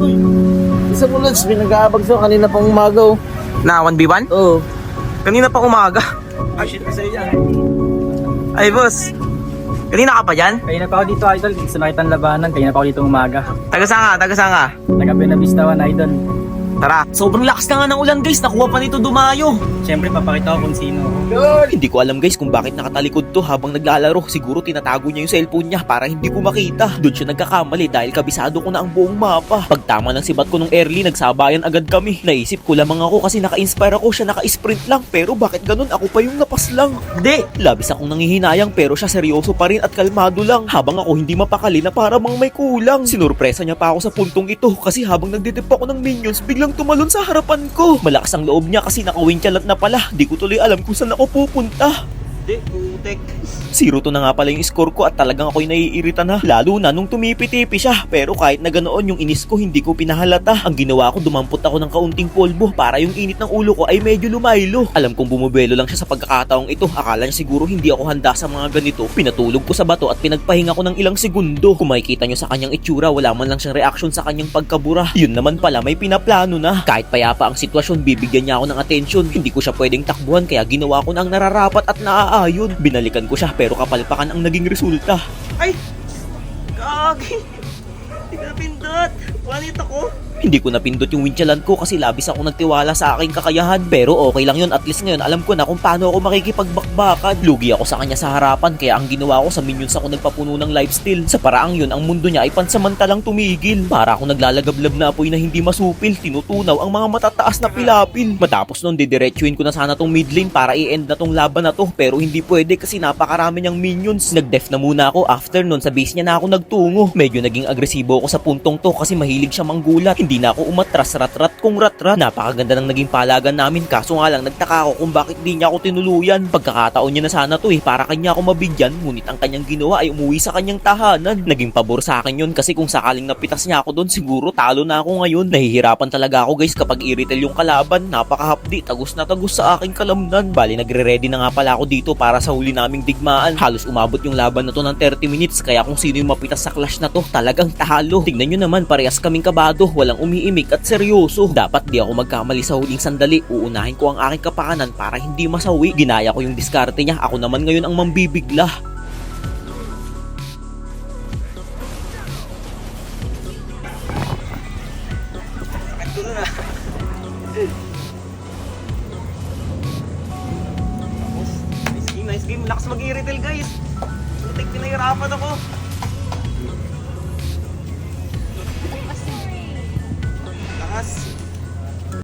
Uy, isa mo Lods, pinag-aabag sa'yo kanina pang umaga oh. Na 1v1? Oo. Kanina pa umaga. Ah, shit na sa'yo yan. Ay boss, kanina ka pa dyan? Kanina pa ako dito, idol. Gusto nakita ang labanan. Kanina pa ako dito umaga. Taga saan ka? Taga Buena Vista 1, idol. Tara. Sobrang lakas na nga ng ulan guys, nakuha pa nito dumayo. Siyempre, papakita ko kung sino. Hindi ko alam guys kung bakit nakatalikod to habang naglalaro. Siguro tinatago niya yung cellphone niya para hindi ko makita. Doon siya nagkakamali dahil kabisado ko na ang buong mapa. Pagtama ng sibat ko nung early, nagsabayan agad kami. Naisip ko lamang ako kasi naka-inspire ako, siya naka-sprint lang. Pero bakit ganun? Ako pa yung napas lang. Hindi, labis akong nangihinayang pero siya seryoso pa rin at kalmado lang. Habang ako hindi mapakali na para mang may kulang. Sinurpresa niya pa ako sa puntong ito kasi habang nagdidip ako ng minions, biglang tumalon sa harapan ko. Malakas ang loob niya kasi naka-winchalat na pala. Di ko tuloy alam kung saan ako pupunta. Hindi, putek. 0 to na nga pala yung score ko at talagang ako'y naiirita na. Lalo na nung tumipi-tipi siya. Pero kahit na ganoon yung inis ko, hindi ko pinahalata. Ang ginawa ko, dumampot ako ng kaunting polvo para yung init ng ulo ko ay medyo lumaylo. Alam kong bumubelo lang siya sa pagkakataong ito. Akala niya siguro hindi ako handa sa mga ganito. Pinatulog ko sa bato at pinagpahinga ko ng ilang segundo. Kung makikita nyo sa kanyang itsura, wala man lang siyang reaction sa kanyang pagkabura. Yun naman pala, may pinaplano na. Kahit payapa ang sitwasyon, bibigyan niya ako ng atensyon. Hindi ko siya pwedeng takbuhan kaya ginawa ko na ang nararapat at naaayon. Binalikan ko siya pero kapalpakan ang naging resulta. Ay! Kagi! Hindi ka napindot! Wanit ako! Hindi ko napindot yung winchalan ko kasi labis ako nagtiwala sa aking kakayahan. Pero okay lang yun, at least ngayon alam ko na kung paano ako makikipagbakbakan. Lugi ako sa kanya sa harapan kaya ang ginawa ko sa minions ako nagpapuno ng lifesteal. Sa paraang yun, ang mundo niya ay pansamantalang tumigil. Para ako naglalagablab na apoy na hindi masupil, tinutunaw ang mga matataas na pilapil. Matapos nun, didiretsuin ko na sana tong mid lane para i-end na tong laban na to. Pero hindi pwede kasi napakarami niyang minions. Nag-def na muna ako, after nun sa base niya na ako nagtungo. Medyo naging agresibo ako sa puntong to kasi mahilig siya manggulat. Hindi na ako umatras, rat-rat kung rat-rat. Napakaganda ng naging palagan namin kaso nga lang nagtaka ako kung bakit di niya ako tinuluyan. Pagkakataon niya na sana to para kanya ako mabigyan, ngunit ang kanyang ginawa ay umuwi sa kanyang tahanan. Naging pabor sa akin yun kasi kung sakaling napitas niya ako doon, siguro talo na ako ngayon. Nahihirapan talaga ako guys kapag i-retail yung kalaban. Napakahapdi, tagus na tagus sa aking kalamnan. Bali nagre-ready na nga pala ako dito para sa huli naming digmaan. Halos umabot yung laban na to ng 30 minutes kaya kung sino yung mapitas sa clash na to, talagang talo. Tignan nyo naman, parehas kaming kabado, walang umiimik at seryoso. Dapat di ako magkamali sa huling sandali. Uunahin ko ang aking kapakanan para hindi masawi. Ginaya ko yung diskarte niya. Ako naman ngayon ang mambibigla. Nice game. Lakas mag-i-retail guys. Putek, pinahirapan ako. Lakas.